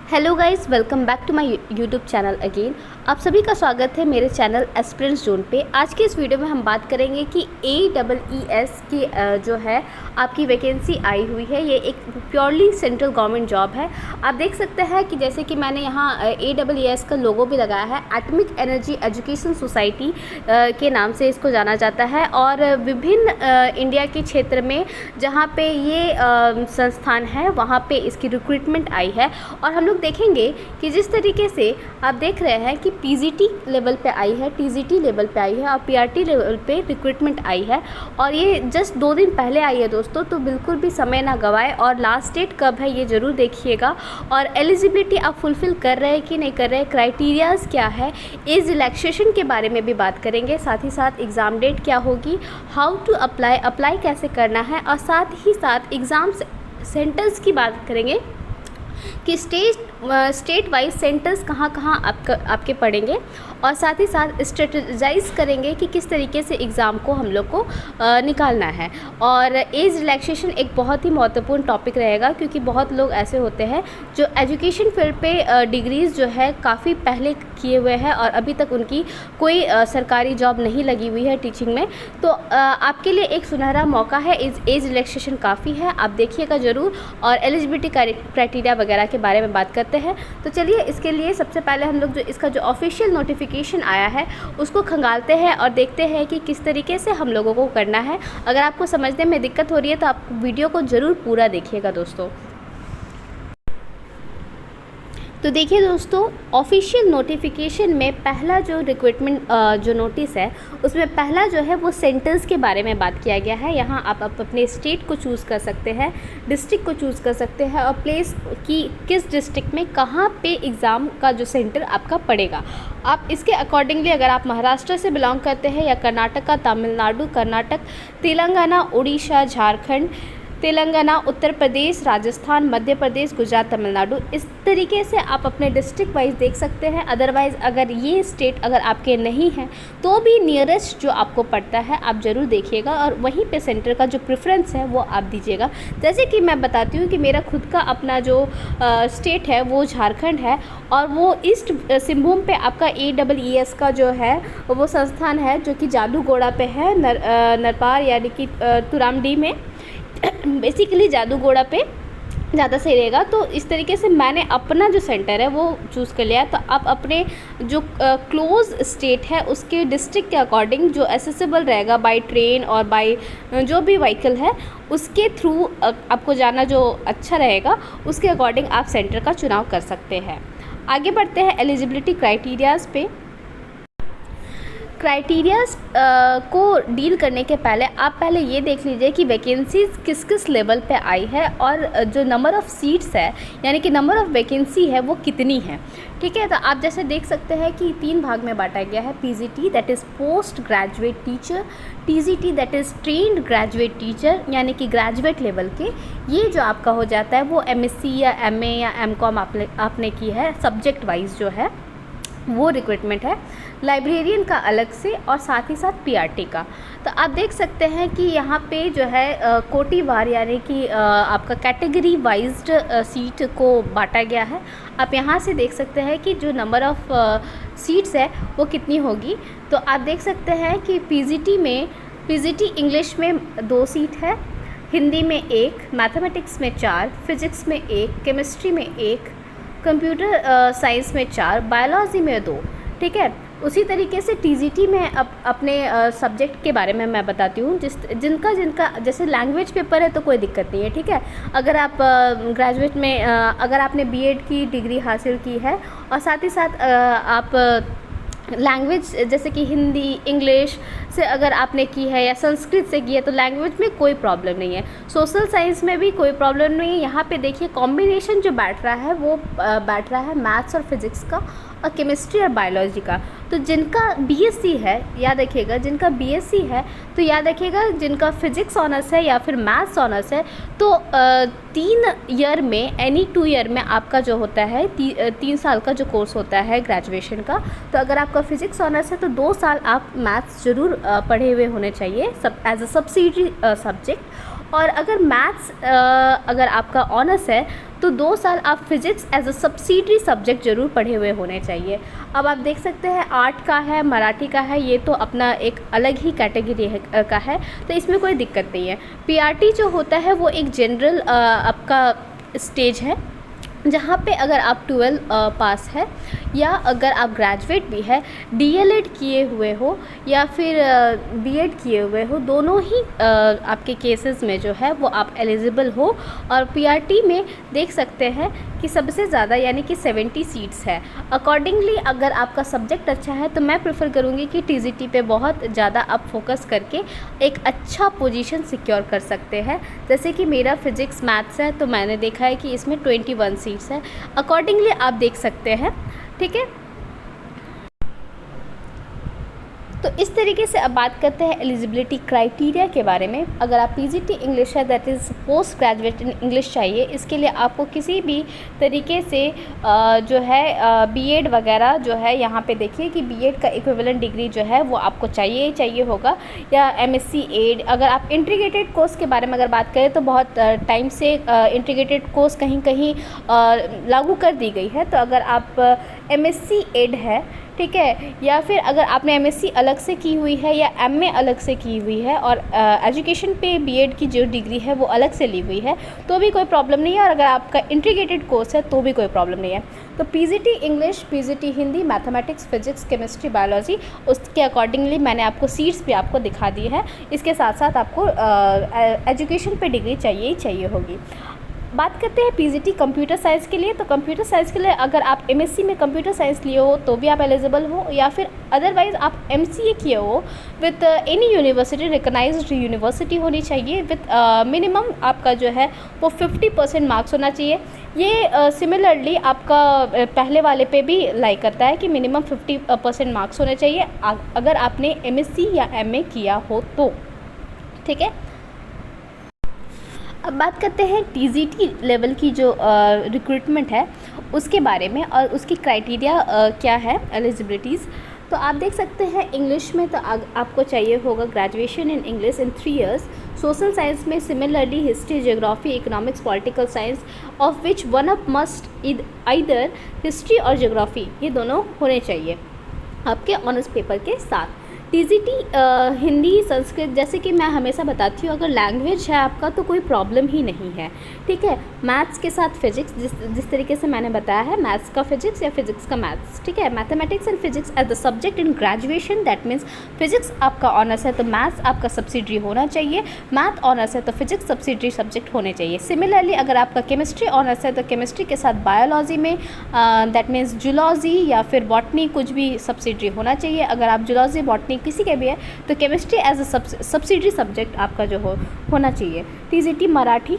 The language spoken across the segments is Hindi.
Hello guys, welcome back to my YouTube channel again. आप सभी का स्वागत है मेरे चैनल एस्पिरेंट्स जोन पे। आज के इस वीडियो में हम बात करेंगे कि AEES की जो है आपकी वैकेंसी आई हुई है। ये एक प्योरली सेंट्रल गवर्नमेंट जॉब है। आप देख सकते हैं कि जैसे कि मैंने यहाँ AEES का लोगो भी लगाया है। एटॉमिक एनर्जी एजुकेशन सोसाइटी के नाम से इसको जाना जाता है और विभिन्न इंडिया के क्षेत्र में जहाँ पे ये संस्थान है वहाँ पे इसकी रिक्रूटमेंट आई है। और हम लोग देखेंगे कि जिस तरीके से आप देख रहे हैं कि PGT लेवल पे आई है, TGT लेवल पे आई है और PRT लेवल पे रिक्रूटमेंट आई है। और ये जस्ट 2 दिन पहले आई है दोस्तों, तो बिल्कुल भी समय ना गवाए और लास्ट डेट कब है ये ज़रूर देखिएगा। और एलिजिबिलिटी आप फुलफ़िल कर रहे हैं कि नहीं कर रहे हैं, क्राइटेरियाज़ क्या है, एज रिलैक्सेशन के बारे में भी बात करेंगे। साथ ही साथ एग्ज़ाम डेट क्या होगी, हाउ टू अप्लाई कैसे करना है, और साथ ही साथ एग्ज़ाम सेंटर्स की बात करेंगे कि स्टेट वाइज सेंटर्स कहाँ कहाँ आपके पड़ेंगे। और साथ ही साथ स्ट्रेटजाइज करेंगे कि किस तरीके से एग्ज़ाम को हम लोग को निकालना है। और एज रिलैक्सेशन एक बहुत ही महत्वपूर्ण टॉपिक रहेगा, क्योंकि बहुत लोग ऐसे होते हैं जो एजुकेशन फील्ड पे डिग्रीज़ जो है काफ़ी पहले किए हुए हैं और अभी तक उनकी कोई सरकारी जॉब नहीं लगी हुई है टीचिंग में। तो आपके लिए एक सुनहरा मौका है, एज रिलैक्सेशन काफ़ी है, आप देखिएगा ज़रूर। और एलिजिबिलिटी क्राइटेरिया वगैरह के बारे में बात करते हैं। तो चलिए, इसके लिए सबसे पहले हम लोग जो इसका जो ऑफिशियल नोटिफिकेशन आया है उसको खंगालते हैं और देखते हैं कि किस तरीके से हम लोगों को करना है। अगर आपको समझने में दिक्कत हो रही है तो आप वीडियो को ज़रूर पूरा देखिएगा दोस्तों। तो देखिए दोस्तों, ऑफिशियल नोटिफिकेशन में पहला जो रिक्रूटमेंट जो नोटिस है उसमें पहला जो है वो सेंटर्स के बारे में बात किया गया है। यहाँ आप अपने स्टेट को चूज़ कर सकते हैं, डिस्ट्रिक्ट को चूज़ कर सकते हैं और प्लेस की किस डिस्ट्रिक्ट में कहाँ पे एग्ज़ाम का जो सेंटर आपका पड़ेगा। आप इसके अकॉर्डिंगली, अगर आप महाराष्ट्र से बिलोंग करते हैं या कर्नाटका, तमिलनाडु, कर्नाटक, तेलंगाना, उड़ीसा, झारखंड, तेलंगाना, उत्तर प्रदेश, राजस्थान, मध्य प्रदेश, गुजरात, तमिलनाडु, इस तरीके से आप अपने डिस्ट्रिक्ट वाइज देख सकते हैं। अदरवाइज़ अगर ये स्टेट अगर आपके नहीं हैं तो भी नियरेस्ट जो आपको पड़ता है आप ज़रूर देखिएगा और वहीं पे सेंटर का जो प्रेफरेंस है वो आप दीजिएगा। जैसे कि मैं बताती हूँ कि मेरा खुद का अपना जो स्टेट है वो झारखंड है और वो ईस्ट सिंहभूम पे आपका AEES का जो है वो संस्थान है जो कि जादूगोड़ा पे है, नरपार यानी कि तुरामडी में, बेसिकली जादूगोड़ा पे ज़्यादा सही रहेगा। तो इस तरीके से मैंने अपना जो सेंटर है वो चूज़ कर लिया है। तो आप अपने जो क्लोज स्टेट है उसके डिस्ट्रिक्ट के अकॉर्डिंग जो एसेसिबल रहेगा बाय ट्रेन और बाय जो भी व्हीकल है उसके थ्रू आपको जाना जो अच्छा रहेगा, उसके अकॉर्डिंग आप सेंटर का चुनाव कर सकते हैं। आगे बढ़ते हैं एलिजिबिलिटी क्राइटेरियाज़ पे। क्राइटेरियाज़ को डील करने के पहले आप पहले ये देख लीजिए कि वैकेंसीज़ किस किस लेवल पे आई है और जो नंबर ऑफ़ सीट्स है यानी कि नंबर ऑफ़ वैकेंसी है वो कितनी है। ठीक है, तो आप जैसे देख सकते हैं कि 3 भाग में बांटा गया है। PGT that is post graduate teacher, TGT that is trained graduate teacher यानी कि ग्रेजुएट लेवल के, ये जो आपका हो जाता है वो MSc या MA या MCOM आपने की है, सब्जेक्ट वाइज जो है वो रिक्रूटमेंट है। लाइब्रेरियन का अलग से और साथ ही साथ PRT का। तो आप देख सकते हैं कि यहाँ पे जो है कोटिवार यानी कि आपका कैटेगरी वाइज्ड सीट को बांटा गया है। आप यहाँ से देख सकते हैं कि जो नंबर ऑफ़ सीट्स है वो कितनी होगी। तो आप देख सकते हैं कि PGT इंग्लिश में 2 सीट है, हिंदी में 1, मैथमेटिक्स में 4, फिज़िक्स में 1, केमिस्ट्री में 1, कंप्यूटर साइंस में 4, बायोलॉजी में 2। ठीक है, उसी तरीके से TGT में अपने सब्जेक्ट के बारे में मैं बताती हूँ। जिनका जैसे लैंग्वेज पेपर है तो कोई दिक्कत नहीं है। ठीक है, अगर आप ग्रेजुएट में अगर आपने BEd की डिग्री हासिल की है और साथ ही साथ आप लैंग्वेज जैसे कि हिंदी, इंग्लिश से अगर आपने की है या संस्कृत से की है तो लैंग्वेज में कोई प्रॉब्लम नहीं है। सोशल साइंस में भी कोई प्रॉब्लम नहीं है। यहाँ पे देखिए कॉम्बिनेशन जो बैठ रहा है वो बैठ रहा है मैथ्स और फिज़िक्स का और केमिस्ट्री और बायोलॉजी का। तो जिनका BSc है याद रखिएगा, जिनका BSc है तो याद रखिएगा, जिनका फिज़िक्स ऑनर्स है या फिर मैथ्स ऑनर्स है तो 3 ईयर में, एनी 2 ईयर में आपका जो होता है 3 साल का जो कोर्स होता है ग्रेजुएशन का। तो अगर आपका फिज़िक्स ऑनर्स है तो 2 साल आप मैथ्स ज़रूर पढ़े हुए होने चाहिए सब एज अ सब्सिडियरी सब्जेक्ट। और अगर मैथ्स अगर आपका ऑनर्स है तो 2 साल आप physics as a subsidiary subject ज़रूर पढ़े हुए होने चाहिए। अब आप देख सकते हैं आर्ट का है, मराठी का है, ये तो अपना एक अलग ही कैटेगरी है का है, तो इसमें कोई दिक्कत नहीं है। पीआरटी जो होता है वो एक जनरल आपका स्टेज है, जहाँ पे अगर आप 12 पास है या अगर आप ग्रेजुएट भी है, डीएलएड किए हुए हो या फिर बीएड किए हुए हो, दोनों ही आपके केसेस में जो है वो आप एलिजिबल हो। और पीआरटी में देख सकते हैं कि सबसे ज़्यादा यानी कि 70 सीट्स है। अकॉर्डिंगली अगर आपका सब्जेक्ट अच्छा है तो मैं प्रेफर करूँगी कि टीजीटी पे बहुत ज़्यादा आप फोकस करके एक अच्छा पोजीशन सिक्योर कर सकते हैं। जैसे कि मेरा फिज़िक्स मैथ्स है तो मैंने देखा है कि इसमें 21 सीट्स है, अकॉर्डिंगली आप देख सकते हैं, ठीक है। तो इस तरीके से अब बात करते हैं एलिजिबिलिटी क्राइटेरिया के बारे में। अगर आप पीजीटी इंग्लिश है, that is post graduate in English चाहिए, इसके लिए आपको किसी भी तरीके से जो है बीएड वगैरह जो है, यहाँ पे देखिए कि बीएड का इक्विवेलेंट डिग्री जो है वो आपको चाहिए ही चाहिए होगा, या एमएससी एड। अगर आप इंटीग्रेटेड कोर्स के बारे में अगर बात करें तो बहुत टाइम से इंटीग्रेटेड कोर्स कहीं कहीं लागू कर दी गई है, तो अगर आप एमएससी एड है, ठीक है, या फिर अगर आपने एमएससी अलग से की हुई है या एमए अलग से की हुई है और एजुकेशन पे बीएड की जो डिग्री है वो अलग से ली हुई है, तो भी कोई प्रॉब्लम नहीं है। और अगर आपका इंटीग्रेटेड कोर्स है तो भी कोई प्रॉब्लम नहीं है। तो PGT English, PGT Hindi, mathematics, physics, chemistry, biology, उसके अकॉर्डिंगली मैंने आपको सीट्स भी आपको दिखा दी है। इसके साथ साथ आपको एजुकेशन पे डिग्री चाहिए ही चाहिए होगी। बात करते हैं पीजीटी कंप्यूटर साइंस के लिए। तो कंप्यूटर साइंस के लिए अगर आप एमएससी में कंप्यूटर साइंस लिए हो तो भी आप एलिजिबल हो, या फिर अदरवाइज़ आप एमसीए किए हो with any university, recognised university होनी चाहिए, विथ मिनिमम आपका जो है वो 50% मार्क्स होना चाहिए। ये सिमिलरली आपका पहले वाले पे भी लाई करता है कि मिनिमम 50% मार्क्स होने चाहिए अगर आपने एमएससी या एमए किया हो तो, ठीक है। अब बात करते हैं टीजीटी लेवल की जो रिक्रूटमेंट है उसके बारे में और उसकी क्राइटेरिया क्या है, एलिजिबिलिटीज़। तो आप देख सकते हैं इंग्लिश में तो आपको चाहिए होगा graduation in English in 3 years. Social science में similarly history, geography, economics, political science, of which one of must either history और ज्योग्राफी, ये दोनों होने चाहिए आपके ऑनर्स पेपर के साथ। टीजीटी हिंदी, संस्कृत, जैसे कि मैं हमेशा बताती हूँ, अगर लैंग्वेज है आपका तो कोई प्रॉब्लम ही नहीं है, ठीक है। मैथ्स के साथ फिजिक्स, जिस तरीके से मैंने बताया है, मैथ्स का फिजिक्स या फिजिक्स का मैथ्स, ठीक है। Mathematics and physics as the subject in graduation, that means physics आपका ऑनर्स है तो मैथ्स आपका सब्सिडरी होना चाहिए, मैथ ऑनर्स है तो फिजिक्स सब्सिडरी सब्जेक्ट होने चाहिए। सिमिलरली अगर आपका केमिस्ट्री ऑनर्स है तो केमिस्ट्री के साथ बायोलॉजी में दैट मीन्स जूलॉजी या फिर बॉटनी कुछ भी सब्सिडरी होना चाहिए। अगर आप जूलॉजी, बॉटनी किसी के भी है तो chemistry as a subsidiary subject आपका जो होना चाहिए। टीजीटी मराठी,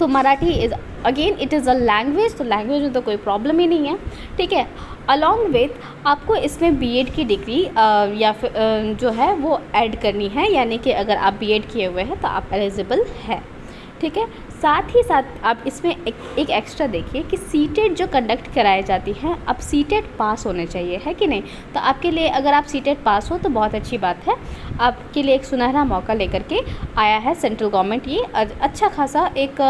तो Marathi is again it is a language, तो लैंग्वेज में तो कोई प्रॉब्लम ही नहीं है, ठीक है। अलॉन्ग विथ आपको इसमें बीएड की डिग्री या फिर जो है वो ऐड करनी है, यानी कि अगर आप बीएड किए हुए हैं तो आप एलिजिबल है, ठीक है। साथ ही साथ आप इसमें एक एक्स्ट्रा देखिए कि सीटेट जो कंडक्ट कराई जाती हैं, अब सीटेट पास होने चाहिए, है कि नहीं। तो आपके लिए अगर आप सीटेट पास हो तो बहुत अच्छी बात है, आपके लिए एक सुनहरा मौका लेकर के आया है सेंट्रल गवर्नमेंट। ये अच्छा खासा एक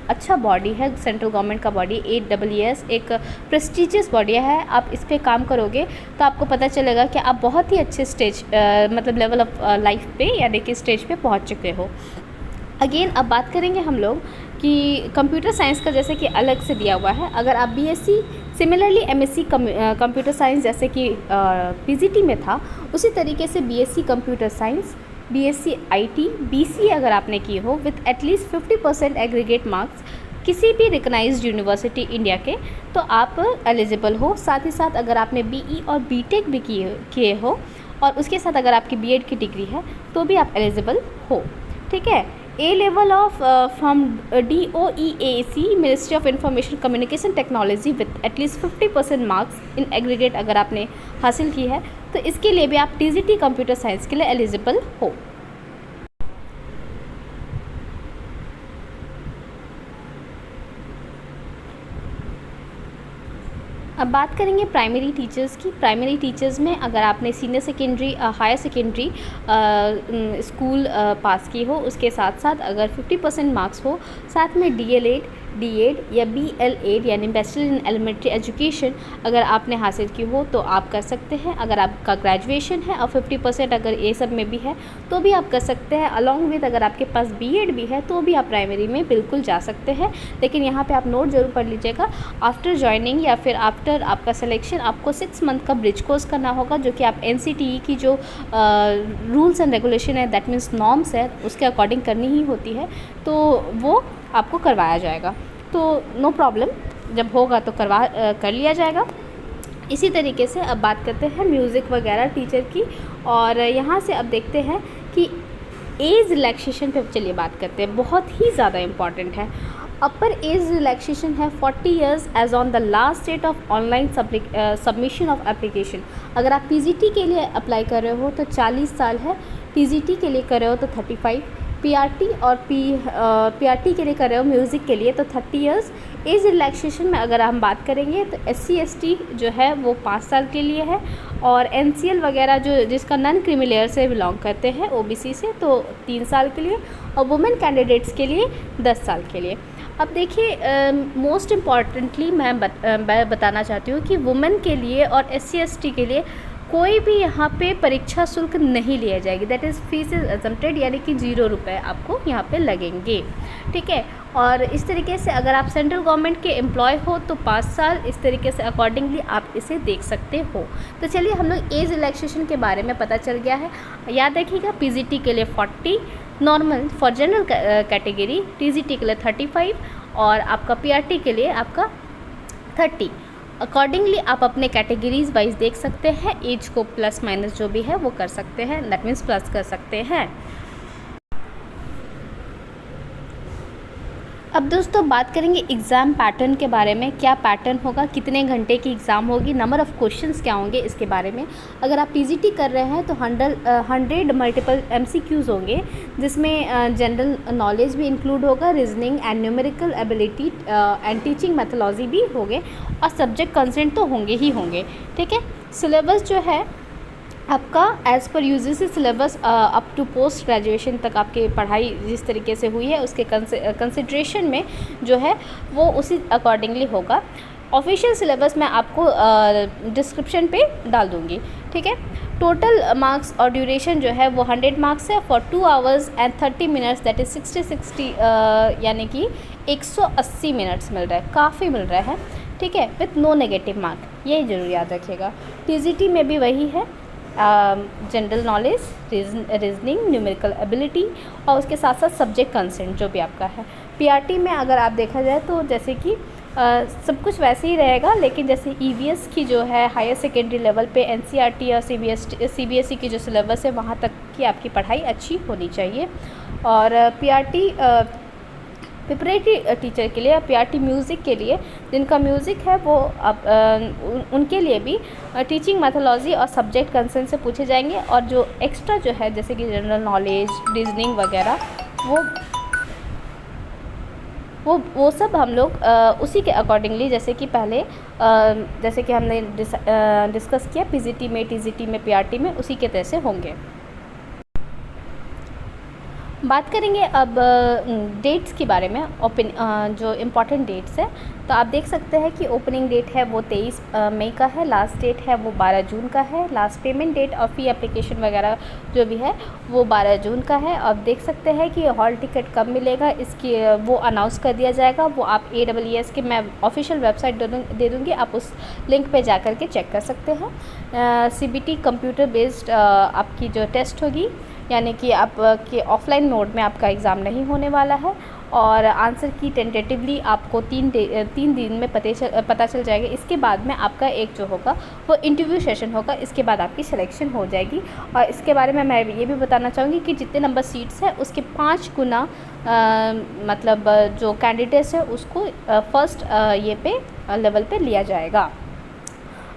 अच्छा बॉडी है सेंट्रल गवर्नमेंट का बॉडी, AWS एक प्रेस्टिजियस बॉडी है। आप इस पर काम करोगे तो आपको पता चलेगा कि आप बहुत ही अच्छे स्टेज मतलब लेवल ऑफ लाइफ पे यानी कि स्टेज पे पहुंच चुके हो। अगेन अब बात करेंगे हम लोग कि कंप्यूटर साइंस का जैसे कि अलग से दिया हुआ है। अगर आप BSc, similarly MSc computer science जैसे कि पीजीटी में था, उसी तरीके से BSc computer science, BSc IT, BCA अगर आपने की हो विथ एटलीस्ट 50% एग्रीगेट मार्क्स किसी भी रिकग्नाइज्ड यूनिवर्सिटी इंडिया के, तो आप एलिजिबल हो। साथ ही साथ अगर आपने बीई और बीटेक भी किए हो और उसके साथ अगर आपकी बीएड की डिग्री है तो भी आप एलिजिबल हो, ठीक है। A level of from DOEAC ministry of information communication technology with at least 50% marks in aggregate अगर आपने हासिल की है तो इसके लिए भी आप टीजीटी कंप्यूटर साइंस के लिए एलिजिबल हो। अब बात करेंगे प्राइमरी टीचर्स की। प्राइमरी टीचर्स में अगर आपने senior secondary higher secondary school pass की हो, उसके साथ साथ अगर 50% मार्क्स हो, साथ में डी.एड या BL.एड यानी बैचलर इन एलिमेंट्री एजुकेशन अगर आपने हासिल की हो तो आप कर सकते हैं। अगर आपका ग्रेजुएशन है और 50% अगर ये सब में भी है तो भी आप कर सकते हैं। अलॉन्ग विद अगर आपके पास B.एड भी है तो भी आप प्राइमरी में बिल्कुल जा सकते हैं। लेकिन यहाँ पे आप नोट ज़रूर पढ़ लीजिएगा, आफ्टर ज्वाइनिंग या फिर आफ्टर आपका सिलेक्शन आपको 6 मंथ का ब्रिज कोर्स करना होगा, जो कि आप NCTE की जो रूल्स एंड रेगुलेशन है, दैट मीन्स नॉर्म्स है, उसके अकॉर्डिंग करनी ही होती है, तो वो आपको करवाया जाएगा। तो नो प्रॉब्लम, जब होगा तो कर लिया जाएगा। इसी तरीके से अब बात करते हैं म्यूज़िक वगैरह टीचर की, और यहाँ से अब देखते हैं कि एज रिलैक्सेशन पे चलिए बात करते हैं, बहुत ही ज़्यादा इम्पॉर्टेंट है। अपर एज रिलैक्सेशन है 40 years age on the last date of online submission of application. अगर आप PGT के लिए अप्लाई कर रहे हो तो 40 साल है, TGT के लिए कर रहे हो तो 35, PRT और PRT के लिए कर रहे हो म्यूज़िक के लिए तो 30 इयर्स। एज रिलैक्सेशन में अगर हम बात करेंगे तो SC/ST जो है वो 5 साल के लिए है, और NCL वगैरह जो जिसका नॉन क्रीमी लेयर से बिलोंग करते हैं OBC से तो 3 साल के लिए, और वुमेन कैंडिडेट्स के लिए 10 साल के लिए। अब देखिए मोस्ट इम्पॉर्टेंटली मैं बताना चाहती हूँ कि वुमेन के लिए और SC/ST के लिए कोई भी यहाँ पे परीक्षा शुल्क नहीं लिया जाएगी, that is fees is exempted, यानी कि 0 रुपये आपको यहाँ पे लगेंगे, ठीक है। और इस तरीके से अगर आप सेंट्रल गवर्नमेंट के एम्प्लॉय हो तो 5 साल, इस तरीके से अकॉर्डिंगली आप इसे देख सकते हो। तो चलिए हम लोग एज रिलैक्सेशन के बारे में पता चल गया है। याद रखिएगा PGT के लिए 40, normal for general category, TGT के लिए 35 और आपका PRT के लिए आपका 30। अकॉर्डिंगली आप अपने कैटेगरीज वाइज देख सकते हैं, एज को प्लस माइनस जो भी है वो कर सकते हैं, दैट मीन्स प्लस कर सकते हैं। अब दोस्तों बात करेंगे एग्ज़ाम पैटर्न के बारे में, क्या पैटर्न होगा, कितने घंटे की एग्ज़ाम होगी, नंबर ऑफ़ क्वेश्चंस क्या होंगे, इसके बारे में। अगर आप PGT कर रहे हैं तो 100 मल्टीपल MCQs होंगे, जिसमें जनरल नॉलेज भी इंक्लूड होगा, reasoning and numerical ability and teaching methodology भी होंगे, और सब्जेक्ट कंसेंट तो होंगे ही होंगे, ठीक है। सिलेबस जो है आपका as per UGC syllabus up to post graduation तक आपकी पढ़ाई जिस तरीके से हुई है उसके कंसिड्रेशन में जो है वो उसी अकॉर्डिंगली होगा। ऑफिशियल सिलेबस मैं आपको डिस्क्रिप्शन पे डाल दूँगी, ठीक है। टोटल मार्क्स और ड्यूरेशन जो है वो 100 मार्क्स है for 2 hours and 30 minutes, that is 60 यानी कि 180 मिनट्स मिल रहा है, काफ़ी मिल रहा है, ठीक है, विथ नो नेगेटिव मार्क, ये ज़रूर याद रखिएगा। TGT में भी वही है, general knowledge, reasoning, numerical ability और उसके साथ साथ सब्जेक्ट कंसेंट जो भी आपका है। PRT में अगर आप देखा जाए तो जैसे कि सब कुछ वैसे ही रहेगा, लेकिन जैसे EVS की जो है हायर सेकेंडरी लेवल पे NCERT और CBSE की जो सिलेबस है वहाँ तक की आपकी पढ़ाई अच्छी होनी चाहिए। और PRT प्रिपरेटरी टीचर के लिए, PRT म्यूज़िक के लिए जिनका म्यूज़िक है वो उनके लिए भी टीचिंग मैथोलॉजी और सब्जेक्ट कंसेंट से पूछे जाएंगे, और जो एक्स्ट्रा जो है जैसे कि जनरल नॉलेज, रीजनिंग वगैरह वो सब हम लोग उसी के अकॉर्डिंगली जैसे कि पहले जैसे कि हमने डिस्कस किया PGT में, TGT में, PRT में, उसी के तरह से होंगे। बात करेंगे अब डेट्स के बारे में, जो इम्पॉर्टेंट डेट्स है, तो आप देख सकते हैं कि ओपनिंग डेट है वो 23 मई का है, लास्ट डेट है वो 12 जून का है, लास्ट पेमेंट डेट और फ़ी एप्लीकेशन वगैरह जो भी है वो 12 जून का है। अब देख सकते हैं कि हॉल टिकट कब मिलेगा, इसकी वो अनाउंस कर दिया जाएगा, वो आप AEES के मैं ऑफिशियल वेबसाइट दे दूँगी, आप उस लिंक पे जा कर के चेक कर सकते हैं। CBT कंप्यूटर बेस्ड आपकी जो टेस्ट होगी, यानी कि आपके ऑफलाइन मोड में आपका एग्ज़ाम नहीं होने वाला है, और आंसर की टेंटेटिवली आपको 3 दिन में पता चल जाएगा। इसके बाद में आपका एक जो होगा वो इंटरव्यू सेशन होगा, इसके बाद आपकी सिलेक्शन हो जाएगी। और इसके बारे में मैं ये भी बताना चाहूँगी कि जितने नंबर सीट्स हैं उसके 5 गुना मतलब जो कैंडिडेट्स है उसको फर्स्ट ये पे लेवल पे लिया जाएगा।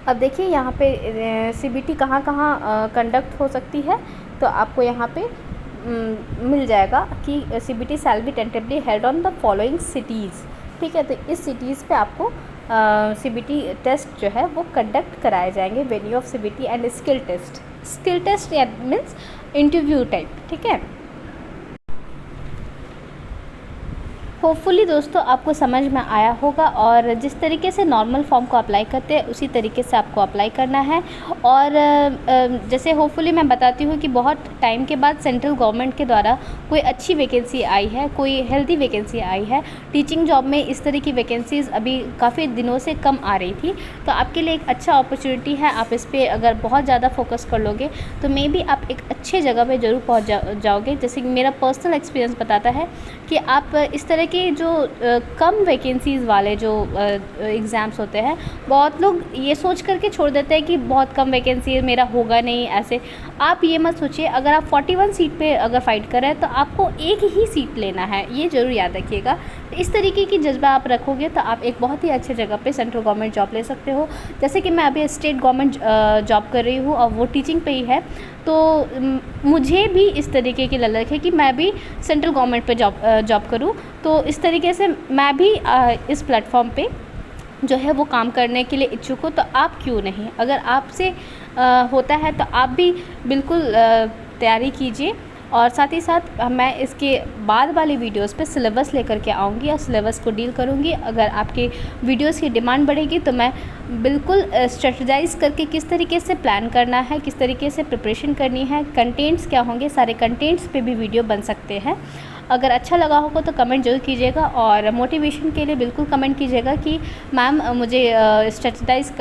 अब देखिए यहाँ पे CBT कहाँ कंडक्ट हो सकती है, तो आपको यहाँ पे मिल जाएगा कि CBT shall be tentatively held on the following cities. ठीक है। तो इस सिटीज़ पे आपको CBT टेस्ट जो है वो कंडक्ट कराए जाएंगे, venue of CBT and skill test या मीन्स इंटरव्यू टाइप, ठीक है। होपफुली दोस्तों आपको समझ में आया होगा, और जिस तरीके से नॉर्मल फॉर्म को अप्लाई करते हैं उसी तरीके से आपको अप्लाई करना है। और जैसे होपफुली मैं बताती हूँ कि बहुत टाइम के बाद सेंट्रल गवर्नमेंट के द्वारा कोई अच्छी वैकेंसी आई है, कोई हेल्दी वैकेंसी आई है। टीचिंग जॉब में इस तरह की वैकेंसीज़ अभी काफ़ी दिनों से कम आ रही थी, तो आपके लिए एक अच्छा अपॉर्चुनिटी है। आप इस पर अगर बहुत ज़्यादा फोकस कर लोगे तो मे बी आप एक अच्छे जगह पर ज़रूर पहुँच जाओगे। जैसे कि मेरा पर्सनल एक्सपीरियंस बताता है कि आप इस तरह के जो कम वैकेंसीज़ वाले जो एग्ज़ाम्स होते हैं, बहुत लोग ये सोच करके छोड़ देते हैं कि बहुत कम वैकेंसी है, मेरा होगा नहीं। ऐसे आप ये मत सोचिए, अगर आप 41 सीट पे अगर फ़ाइट कर रहे हैं तो आपको एक ही सीट लेना है, ये ज़रूर याद रखिएगा। तो इस तरीके की जज्बा आप रखोगे तो आप एक बहुत ही अच्छे जगह पे सेंट्रल गवर्नमेंट जॉब ले सकते हो। जैसे कि मैं अभी स्टेट गवर्नमेंट जॉब कर रही हूँ और वो टीचिंग पे ही है, तो मुझे भी इस तरीके की ललक है कि मैं भी सेंट्रल गवर्नमेंट पे जॉब करूँ। तो इस तरीके से मैं भी इस प्लेटफॉर्म पे जो है वो काम करने के लिए इच्छुक हूँ। तो आप क्यों नहीं, अगर आपसे होता है तो आप भी बिल्कुल तैयारी कीजिए। और साथ ही साथ मैं इसके बाद वाली वीडियोस पे सिलेबस लेकर के आऊँगी और सिलेबस को डील करूँगी। अगर आपके वीडियोस की डिमांड बढ़ेगी तो मैं बिल्कुल स्ट्रेटजाइज़ करके किस तरीके से प्लान करना है, किस तरीके से प्रिपरेशन करनी है, कंटेंट्स क्या होंगे, सारे कंटेंट्स पे भी वीडियो बन सकते हैं। अगर अच्छा लगा होगा तो कमेंट जरूर कीजिएगा, और मोटिवेशन के लिए बिल्कुल कमेंट कीजिएगा कि मैम मुझे स्ट्रेटजाइज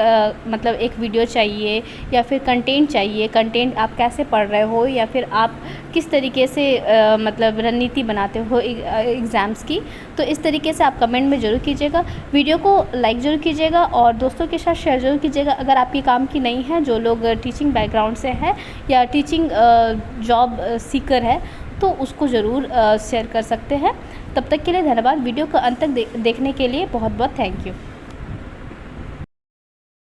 मतलब एक वीडियो चाहिए या फिर कंटेंट चाहिए, कंटेंट आप कैसे पढ़ रहे हो या फिर आप किस तरीके से मतलब रणनीति बनाते हो एग्ज़ाम्स की। तो इस तरीके से आप कमेंट में ज़रूर कीजिएगा। वीडियो को लाइक ज़रूर कीजिएगा और दोस्तों के साथ शेयर ज़रूर कीजिएगा। अगर आपके काम की नहीं है, जो लोग टीचिंग बैकग्राउंड से है या टीचिंग जॉब सीकर है, तो उसको ज़रूर शेयर कर सकते हैं। तब तक के लिए धन्यवाद। वीडियो को अंत तक देखने के लिए बहुत बहुत थैंक यू।